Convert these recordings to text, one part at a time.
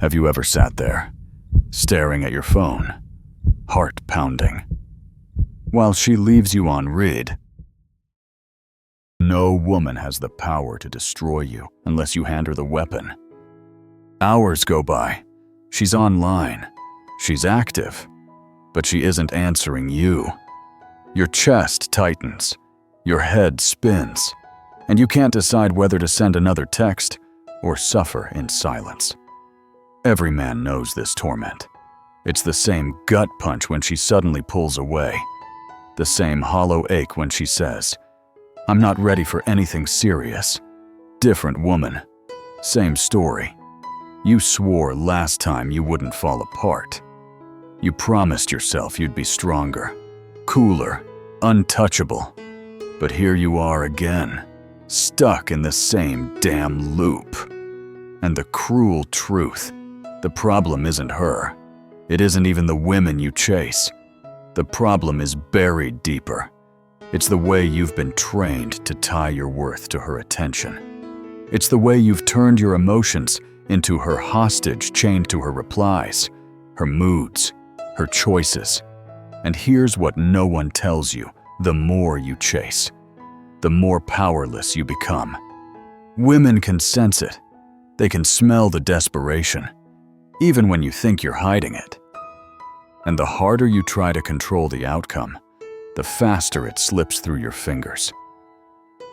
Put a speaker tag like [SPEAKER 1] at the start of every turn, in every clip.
[SPEAKER 1] Have you ever sat there, staring at your phone, heart pounding, while she leaves you on read? No woman has the power to destroy you unless you hand her the weapon. Hours go by. She's online. She's active. But she isn't answering you. Your chest tightens. Your head spins. And you can't decide whether to send another text or suffer in silence. Every man knows this torment. It's the same gut punch when she suddenly pulls away. The same hollow ache when she says, "I'm not ready for anything serious." Different woman. Same story. You swore last time you wouldn't fall apart. You promised yourself you'd be stronger, cooler, untouchable. But here you are again, stuck in the same damn loop. And the cruel truth, the problem isn't her. It isn't even the women you chase. The problem is buried deeper. It's the way you've been trained to tie your worth to her attention. It's the way you've turned your emotions into her hostage chained to her replies, her moods, her choices. And here's what no one tells you: the more you chase, the more powerless you become. Women can sense it. They can smell the desperation, even when you think you're hiding it. And the harder you try to control the outcome, the faster it slips through your fingers.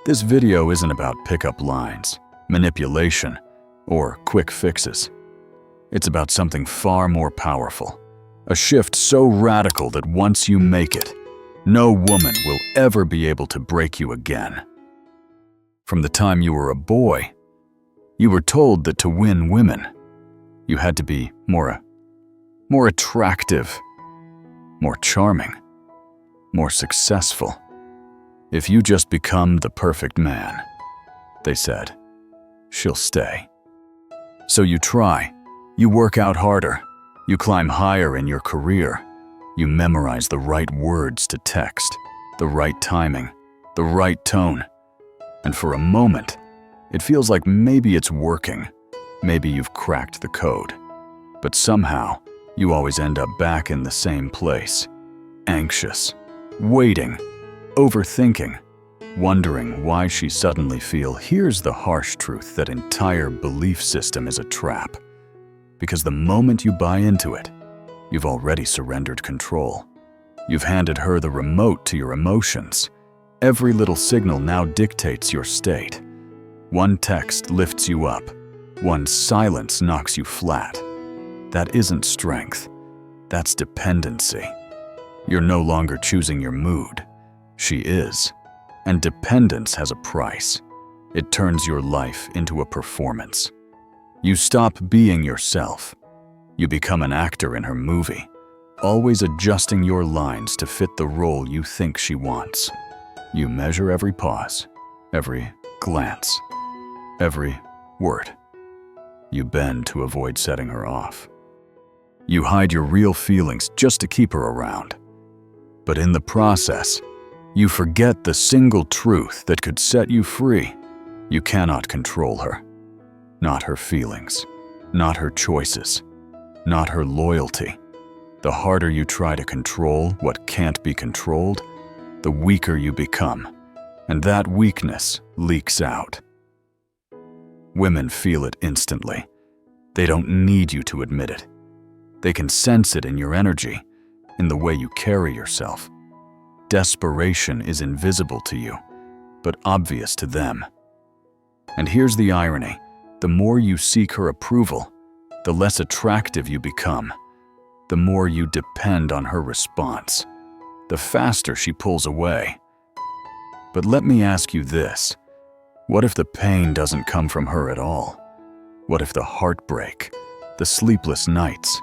[SPEAKER 1] This video isn't about pickup lines, manipulation, or quick fixes. It's about something far more powerful. A shift so radical that once you make it, no woman will ever be able to break you again. From the time you were a boy, you were told that to win women, you had to be more attractive, more charming, more successful. If you just become the perfect man, they said, she'll stay. So you try, you work out harder, you climb higher in your career, you memorize the right words to text, the right timing, the right tone. And for a moment, it feels like maybe it's working, maybe you've cracked the code. But somehow, you always end up back in the same place, anxious, waiting, overthinking, wondering why she suddenly feels. Here's the harsh truth: that entire belief system is a trap. Because the moment you buy into it, you've already surrendered control. You've handed her the remote to your emotions. Every little signal now dictates your state. One text lifts you up. One silence knocks you flat. That isn't strength. That's dependency. You're no longer choosing your mood. She is. And dependence has a price. It turns your life into a performance. You stop being yourself. You become an actor in her movie, always adjusting your lines to fit the role you think she wants. You measure every pause, every glance, every word. You bend to avoid setting her off. You hide your real feelings just to keep her around. But in the process, you forget the single truth that could set you free. You cannot control her. Not her feelings, not her choices, not her loyalty. The harder you try to control what can't be controlled, the weaker you become, and that weakness leaks out. Women feel it instantly. They don't need you to admit it. They can sense it in your energy, in the way you carry yourself. Desperation is invisible to you, but obvious to them. And here's the irony: the more you seek her approval, the less attractive you become. The more you depend on her response, the faster she pulls away. But let me ask you this: what if the pain doesn't come from her at all? What if the heartbreak, the sleepless nights,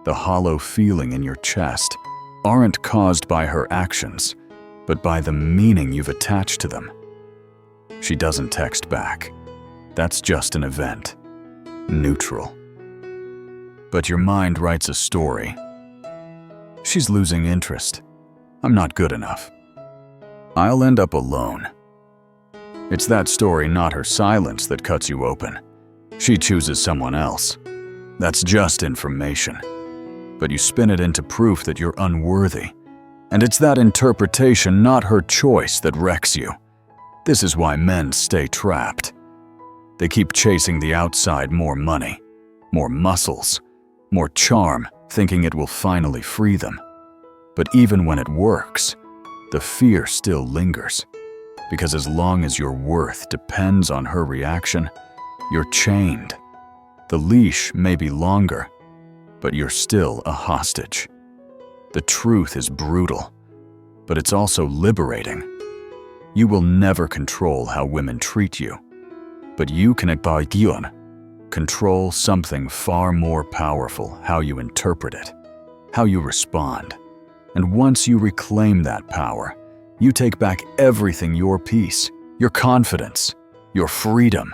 [SPEAKER 1] the hollow feeling in your chest aren't caused by her actions, but by the meaning you've attached to them? She doesn't text back. That's just an event. Neutral. But your mind writes a story. She's losing interest. I'm not good enough. I'll end up alone. It's that story, not her silence, that cuts you open. She chooses someone else. That's just information. But you spin it into proof that you're unworthy. And it's that interpretation, not her choice, that wrecks you. This is why men stay trapped. They keep chasing the outside: more money, more muscles, more charm, thinking it will finally free them. But even when it works, the fear still lingers. Because as long as your worth depends on her reaction, you're chained. The leash may be longer, but you're still a hostage. The truth is brutal, but it's also liberating. You will never control how women treat you, but you can control something far more powerful: how you interpret it, how you respond. And once you reclaim that power, you take back everything: your peace, your confidence, your freedom.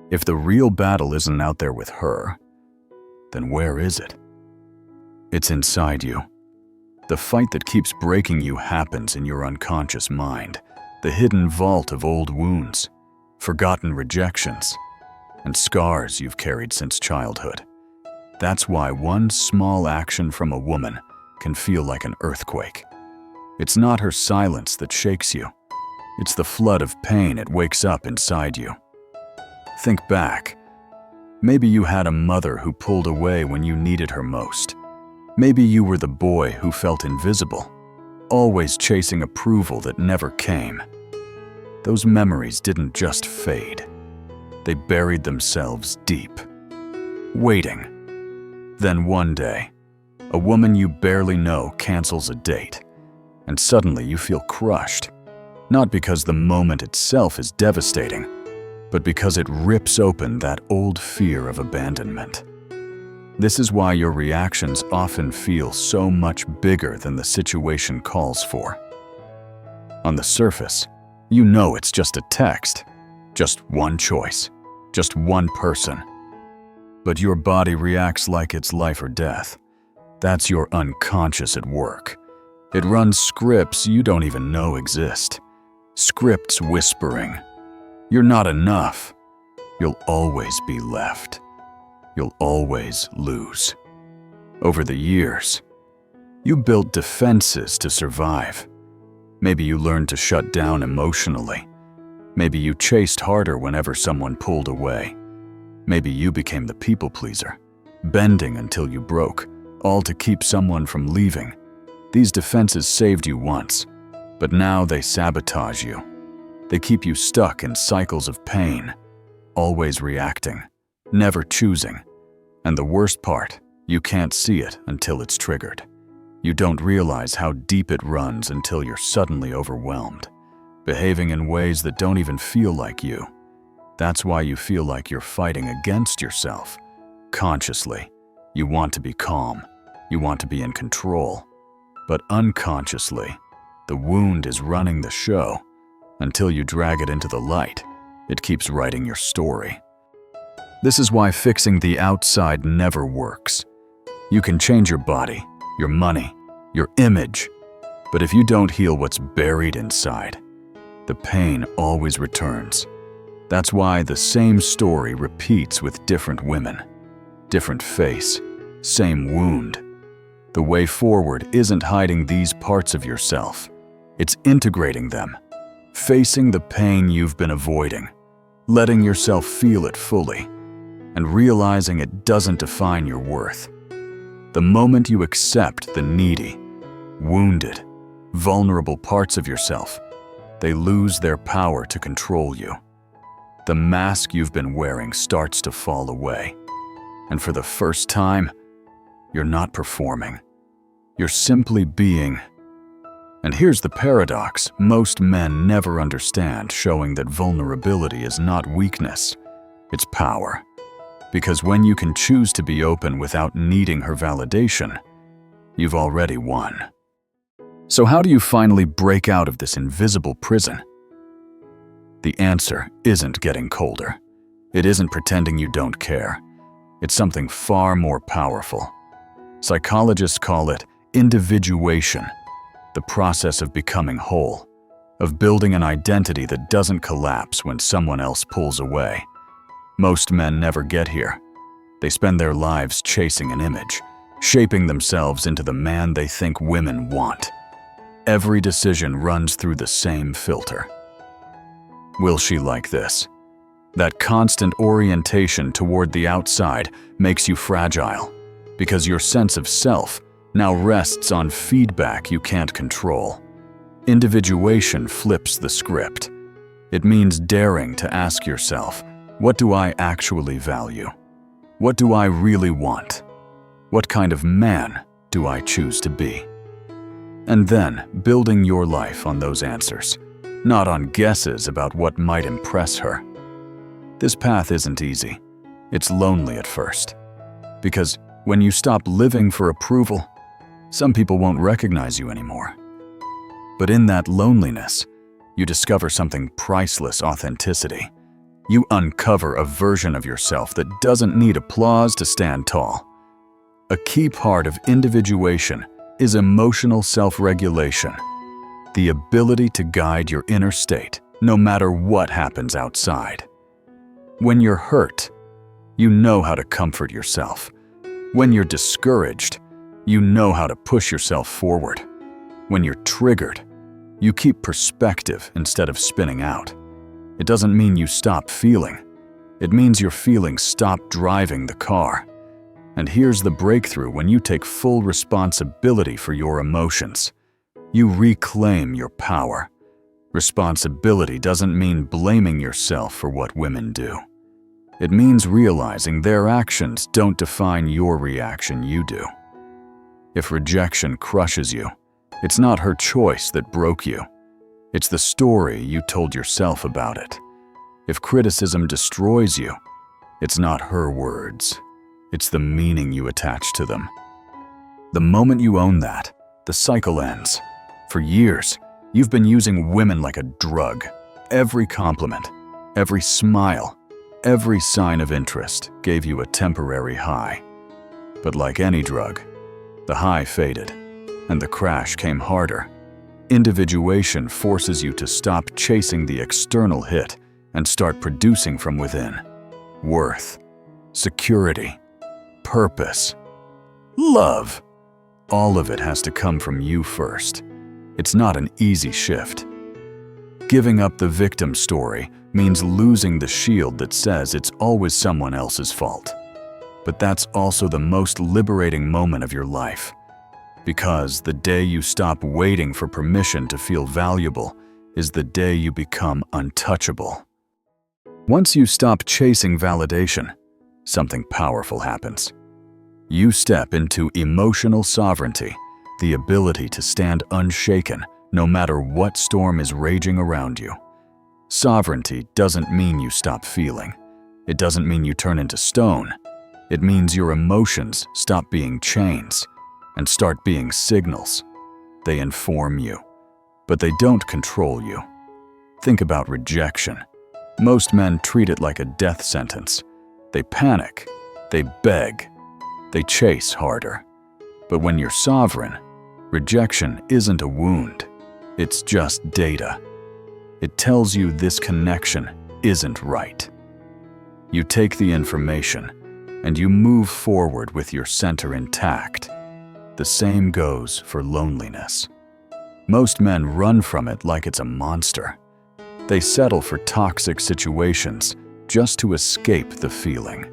[SPEAKER 1] If the real battle isn't out there with her, then where is it? It's inside you. The fight that keeps breaking you happens in your unconscious mind, the hidden vault of old wounds, forgotten rejections, and scars you've carried since childhood. That's why one small action from a woman can feel like an earthquake. It's not her silence that shakes you. It's the flood of pain it wakes up inside you. Think back. Maybe you had a mother who pulled away when you needed her most. Maybe you were the boy who felt invisible, always chasing approval that never came. Those memories didn't just fade. They buried themselves deep, waiting. Then one day, a woman you barely know cancels a date, and suddenly you feel crushed. Not because the moment itself is devastating, but because it rips open that old fear of abandonment. This is why your reactions often feel so much bigger than the situation calls for. On the surface, you know it's just a text, just one choice, just one person. But your body reacts like it's life or death. That's your unconscious at work. It runs scripts you don't even know exist. Scripts whispering, "You're not enough. You'll always be left. You'll always lose." Over the years, you built defenses to survive. Maybe you learned to shut down emotionally. Maybe you chased harder whenever someone pulled away. Maybe you became the people pleaser, bending until you broke, all to keep someone from leaving. These defenses saved you once, but now they sabotage you. They keep you stuck in cycles of pain, always reacting, never choosing. And the worst part, you can't see it until it's triggered. You don't realize how deep it runs until you're suddenly overwhelmed, behaving in ways that don't even feel like you. That's why you feel like you're fighting against yourself. Consciously, you want to be calm, you want to be in control. But unconsciously, the wound is running the show. Until you drag it into the light, it keeps writing your story. This is why fixing the outside never works. You can change your body, your money, your image, but if you don't heal what's buried inside, the pain always returns. That's why the same story repeats with different women. Different face, same wound. The way forward isn't hiding these parts of yourself. It's integrating them, facing the pain you've been avoiding, letting yourself feel it fully, and realizing it doesn't define your worth. The moment you accept the needy, wounded, vulnerable parts of yourself, they lose their power to control you. The mask you've been wearing starts to fall away. And for the first time, you're not performing. You're simply being. And here's the paradox most men never understand, showing that vulnerability is not weakness, it's power. Because when you can choose to be open without needing her validation, you've already won. So how do you finally break out of this invisible prison? The answer isn't getting colder. It isn't pretending you don't care. It's something far more powerful. Psychologists call it individuation, the process of becoming whole, of building an identity that doesn't collapse when someone else pulls away. Most men never get here. They spend their lives chasing an image, shaping themselves into the man they think women want. Every decision runs through the same filter. Will she like this? That constant orientation toward the outside makes you fragile, because your sense of self now rests on feedback you can't control. Individuation flips the script. It means daring to ask yourself, what do I actually value? What do I really want? What kind of man do I choose to be? And then building your life on those answers, not on guesses about what might impress her. This path isn't easy. It's lonely at first. Because when you stop living for approval, some people won't recognize you anymore. But in that loneliness, you discover something priceless: authenticity. You uncover a version of yourself that doesn't need applause to stand tall. A key part of individuation is emotional self-regulation, the ability to guide your inner state no matter what happens outside. When you're hurt, you know how to comfort yourself. When you're discouraged, you know how to push yourself forward. When you're triggered, you keep perspective instead of spinning out. It doesn't mean you stop feeling. It means your feelings stop driving the car. And here's the breakthrough: when you take full responsibility for your emotions, you reclaim your power. Responsibility doesn't mean blaming yourself for what women do. It means realizing their actions don't define your reaction, you do. If rejection crushes you, it's not her choice that broke you. It's the story you told yourself about it. If criticism destroys you, it's not her words. It's the meaning you attach to them. The moment you own that, the cycle ends. For years, you've been using women like a drug. Every compliment, every smile, every sign of interest gave you a temporary high. But like any drug, the high faded, and the crash came harder. Individuation forces you to stop chasing the external hit and start producing from within. Worth, security, purpose, love. All of it has to come from you first. It's not an easy shift. Giving up the victim story means losing the shield that says it's always someone else's fault. But that's also the most liberating moment of your life. Because the day you stop waiting for permission to feel valuable is the day you become untouchable. Once you stop chasing validation, something powerful happens. You step into emotional sovereignty, the ability to stand unshaken no matter what storm is raging around you. Sovereignty doesn't mean you stop feeling. It doesn't mean you turn into stone. It means your emotions stop being chains and start being signals. They inform you, but they don't control you. Think about rejection. Most men treat it like a death sentence. They panic, they beg, they chase harder. But when you're sovereign, rejection isn't a wound. It's just data. It tells you this connection isn't right. You take the information and you move forward with your center intact. The same goes for loneliness. Most men run from it like it's a monster. They settle for toxic situations just to escape the feeling.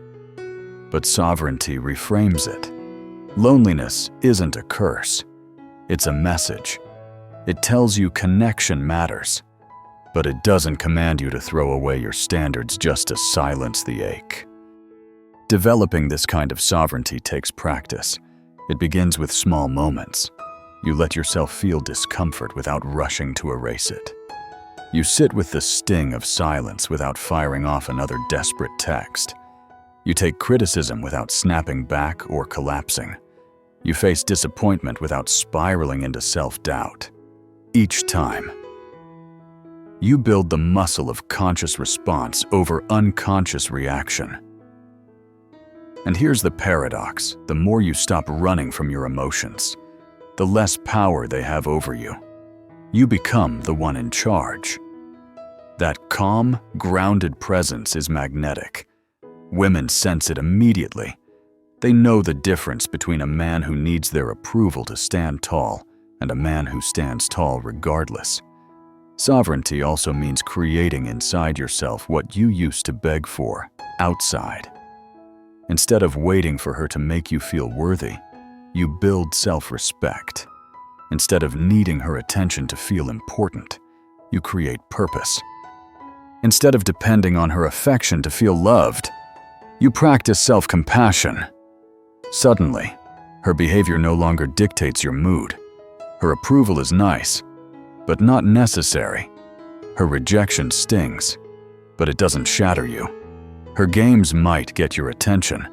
[SPEAKER 1] But sovereignty reframes it. Loneliness isn't a curse. It's a message. It tells you connection matters, but it doesn't command you to throw away your standards just to silence the ache. Developing this kind of sovereignty takes practice. It begins with small moments. You let yourself feel discomfort without rushing to erase it. You sit with the sting of silence without firing off another desperate text. You take criticism without snapping back or collapsing. You face disappointment without spiraling into self-doubt. Each time, you build the muscle of conscious response over unconscious reaction. And here's the paradox: the more you stop running from your emotions, the less power they have over you. You become the one in charge. That calm, grounded presence is magnetic. Women sense it immediately. They know the difference between a man who needs their approval to stand tall and a man who stands tall regardless. Sovereignty also means creating inside yourself what you used to beg for outside. Instead of waiting for her to make you feel worthy, you build self-respect. Instead of needing her attention to feel important, you create purpose. Instead of depending on her affection to feel loved, you practice self-compassion. Suddenly, her behavior no longer dictates your mood. Her approval is nice, but not necessary. Her rejection stings, but it doesn't shatter you. Her games might get your attention,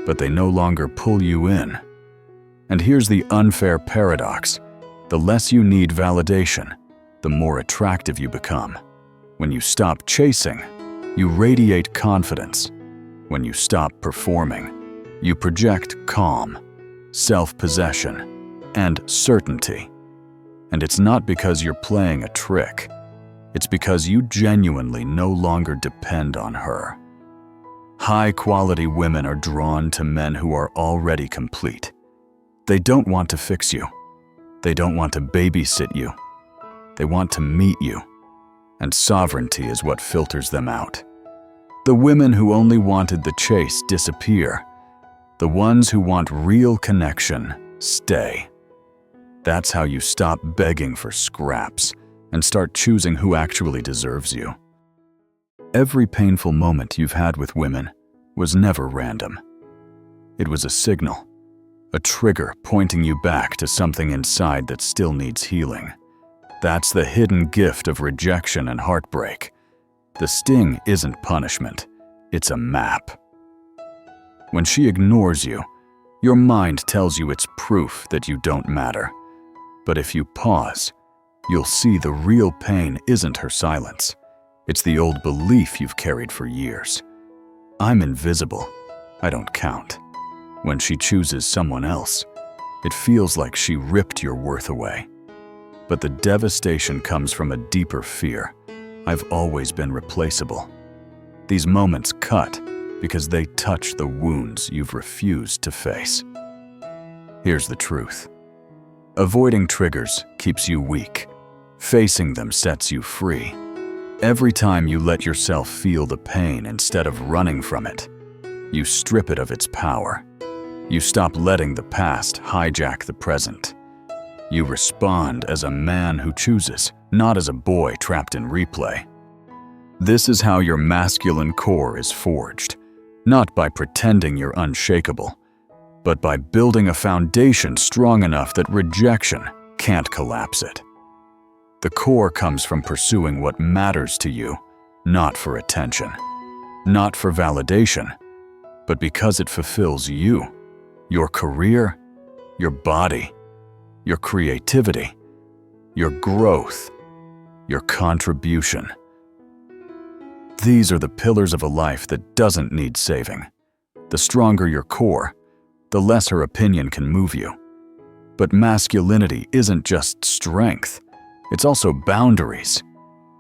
[SPEAKER 1] but they no longer pull you in. And here's the unfair paradox. The less you need validation, the more attractive you become. When you stop chasing, you radiate confidence. When you stop performing, you project calm, self-possession, and certainty. And it's not because you're playing a trick. It's because you genuinely no longer depend on her. High-quality women are drawn to men who are already complete. They don't want to fix you. They don't want to babysit you. They want to meet you. And sovereignty is what filters them out. The women who only wanted the chase disappear. The ones who want real connection stay. That's how you stop begging for scraps and start choosing who actually deserves you. Every painful moment you've had with women was never random. It was a signal, a trigger pointing you back to something inside that still needs healing. That's the hidden gift of rejection and heartbreak. The sting isn't punishment, it's a map. When she ignores you, your mind tells you it's proof that you don't matter. But if you pause, you'll see the real pain isn't her silence. It's the old belief you've carried for years. I'm invisible. I don't count. When she chooses someone else, it feels like she ripped your worth away. But the devastation comes from a deeper fear. I've always been replaceable. These moments cut because they touch the wounds you've refused to face. Here's the truth. Avoiding triggers keeps you weak. Facing them sets you free. Every time you let yourself feel the pain instead of running from it, you strip it of its power. You stop letting the past hijack the present. You respond as a man who chooses, not as a boy trapped in replay. This is how your masculine core is forged, not by pretending you're unshakable, but by building a foundation strong enough that rejection can't collapse it. The core comes from pursuing what matters to you, not for attention, not for validation, but because it fulfills you, your career, your body, your creativity, your growth, your contribution. These are the pillars of a life that doesn't need saving. The stronger your core, the less her opinion can move you. But masculinity isn't just strength, it's also boundaries.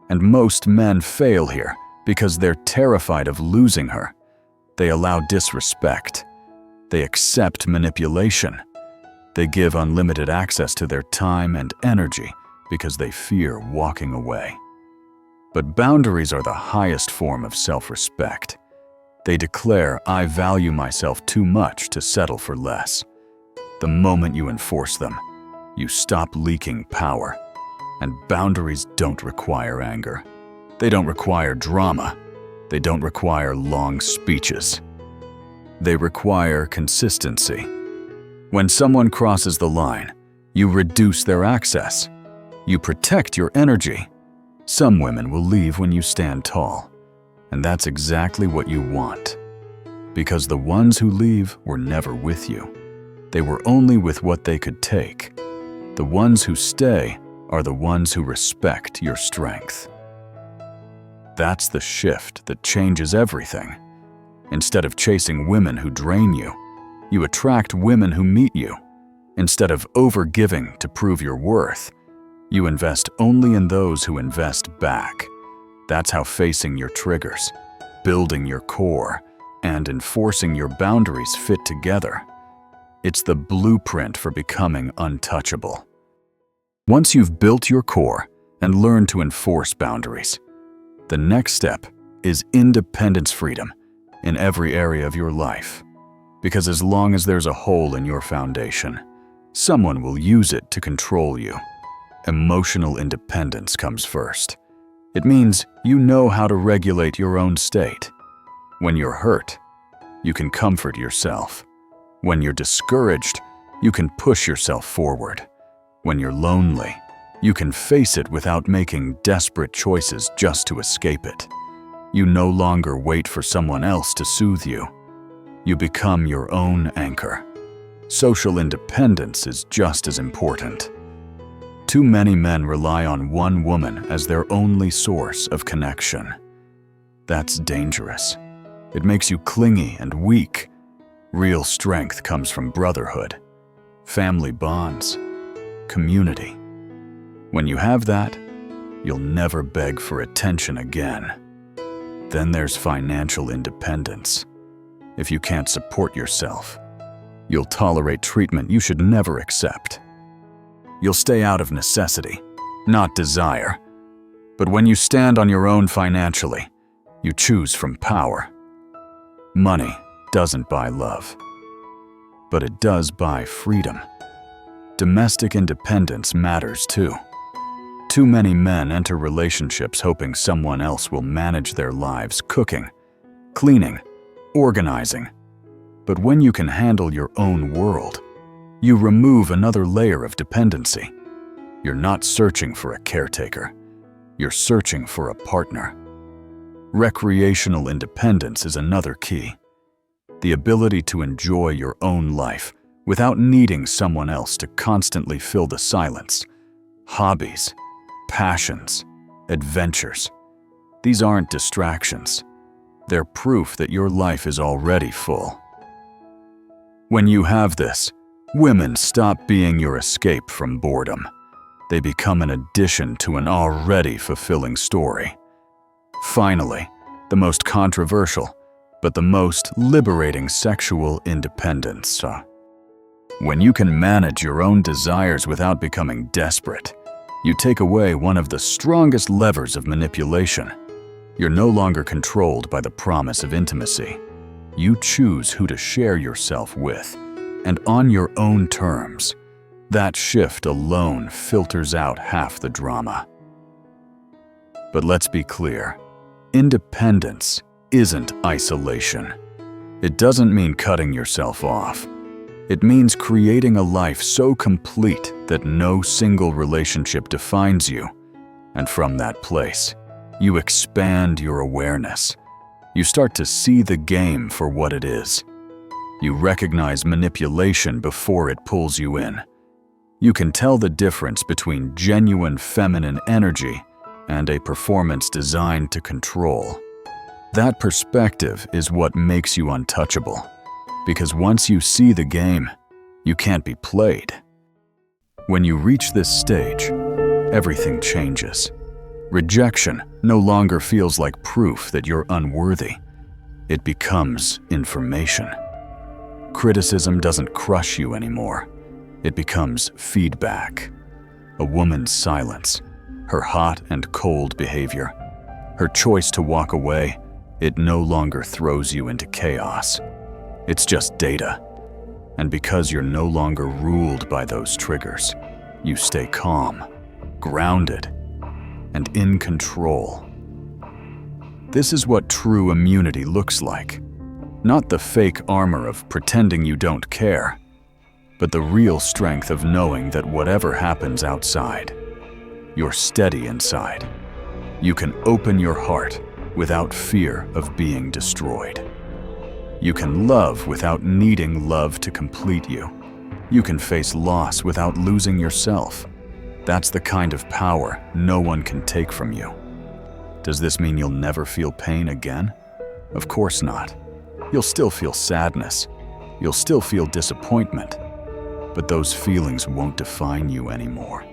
[SPEAKER 1] And most men fail here because they're terrified of losing her. They allow disrespect. They accept manipulation. They give unlimited access to their time and energy because they fear walking away. But boundaries are the highest form of self-respect. They declare, I value myself too much to settle for less. The moment you enforce them, you stop leaking power. And boundaries don't require anger. They don't require drama. They don't require long speeches. They require consistency. When someone crosses the line, you reduce their access. You protect your energy. Some women will leave when you stand tall. And that's exactly what you want. Because the ones who leave were never with you. They were only with what they could take. The ones who stay are the ones who respect your strength. That's the shift that changes everything. Instead of chasing women who drain you, you attract women who meet you. Instead of overgiving to prove your worth, you invest only in those who invest back. That's how facing your triggers, building your core, and enforcing your boundaries fit together. It's the blueprint for becoming untouchable. Once you've built your core and learned to enforce boundaries, the next step is independence freedom in every area of your life. Because as long as there's a hole in your foundation, someone will use it to control you. Emotional independence comes first. It means you know how to regulate your own state. When you're hurt, you can comfort yourself. When you're discouraged, you can push yourself forward. When you're lonely, you can face it without making desperate choices just to escape it. You no longer wait for someone else to soothe you. You become your own anchor. Social independence is just as important. Too many men rely on one woman as their only source of connection. That's dangerous. It makes you clingy and weak. Real strength comes from brotherhood, family bonds, community. When you have that, you'll never beg for attention again. Then there's financial independence. If you can't support yourself, you'll tolerate treatment you should never accept. You'll stay out of necessity, not desire. But when you stand on your own financially, you choose from power. Money doesn't buy love, but it does buy freedom. Domestic independence matters too. Too many men enter relationships hoping someone else will manage their lives, cooking, cleaning, organizing. But when you can handle your own world, you remove another layer of dependency. You're not searching for a caretaker. You're searching for a partner. Recreational independence is another key. The ability to enjoy your own life without needing someone else to constantly fill the silence. Hobbies, passions, adventures. These aren't distractions. They're proof that your life is already full. When you have this, women stop being your escape from boredom. They become an addition to an already fulfilling story. Finally, the most controversial, but the most liberating sexual independence. When you can manage your own desires without becoming desperate, you take away one of the strongest levers of manipulation. You're no longer controlled by the promise of intimacy. You choose who to share yourself with, and on your own terms. That shift alone filters out half the drama. But let's be clear. Independence isn't isolation. It doesn't mean cutting yourself off. It means creating a life so complete that no single relationship defines you. And from that place, you expand your awareness. You start to see the game for what it is. You recognize manipulation before it pulls you in. You can tell the difference between genuine feminine energy and a performance designed to control. That perspective is what makes you untouchable, because once you see the game, you can't be played. When you reach this stage, everything changes. Rejection no longer feels like proof that you're unworthy. It becomes information. Criticism doesn't crush you anymore. It becomes feedback. A woman's silence, her hot and cold behavior, her choice to walk away, it no longer throws you into chaos. It's just data. And because you're no longer ruled by those triggers, you stay calm, grounded, and in control. This is what true immunity looks like. Not the fake armor of pretending you don't care, but the real strength of knowing that whatever happens outside, you're steady inside. You can open your heart without fear of being destroyed. You can love without needing love to complete you. You can face loss without losing yourself. That's the kind of power no one can take from you. Does this mean you'll never feel pain again? Of course not. You'll still feel sadness. You'll still feel disappointment. But those feelings won't define you anymore.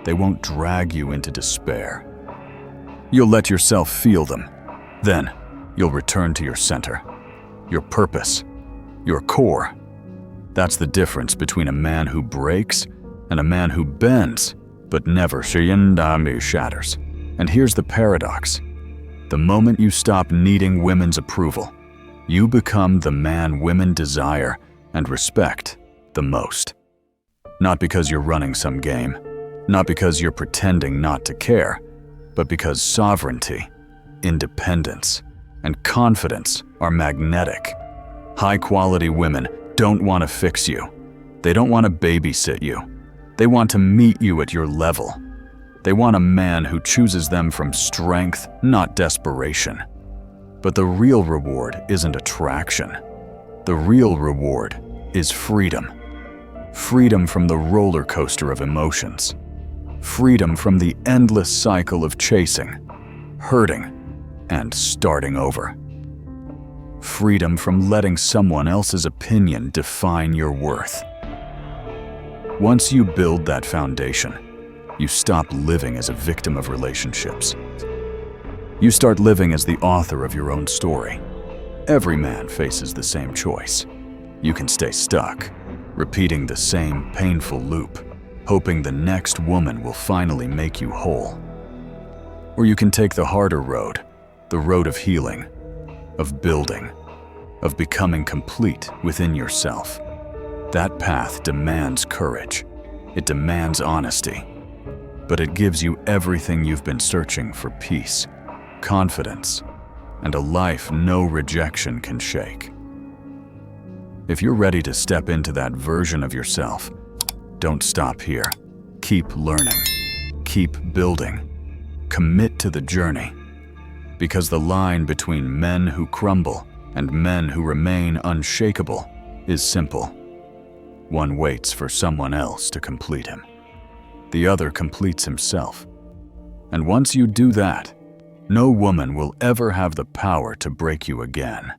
[SPEAKER 1] They won't drag you into despair. You'll let yourself feel them. Then, you'll return to your center. your purpose, your core. That's the difference between a man who breaks and a man who bends, but never shatters. And here's the paradox. The moment you stop needing women's approval, you become the man women desire and respect the most. Not because you're running some game, not because you're pretending not to care, but because sovereignty, independence, and confidence are magnetic. High-quality women don't want to fix you. They don't want to babysit you. They want to meet you at your level. They want a man who chooses them from strength, not desperation. But the real reward isn't attraction. The real reward is freedom. Freedom from the roller coaster of emotions. Freedom from the endless cycle of chasing, hurting, and starting over. Freedom from letting someone else's opinion define your worth. Once you build that foundation, you stop living as a victim of relationships. You start living as the author of your own story. Every man faces the same choice. You can stay stuck, repeating the same painful loop, hoping the next woman will finally make you whole. Or you can take the harder road, the road of healing, of building, of becoming complete within yourself. That path demands courage. It demands honesty. But it gives you everything you've been searching for: peace, confidence, and a life no rejection can shake. If you're ready to step into that version of yourself, don't stop here. Keep learning. Keep building. Commit to the journey. Because the line between men who crumble and men who remain unshakable is simple. One waits for someone else to complete him. The other completes himself. And once you do that, no woman will ever have the power to break you again.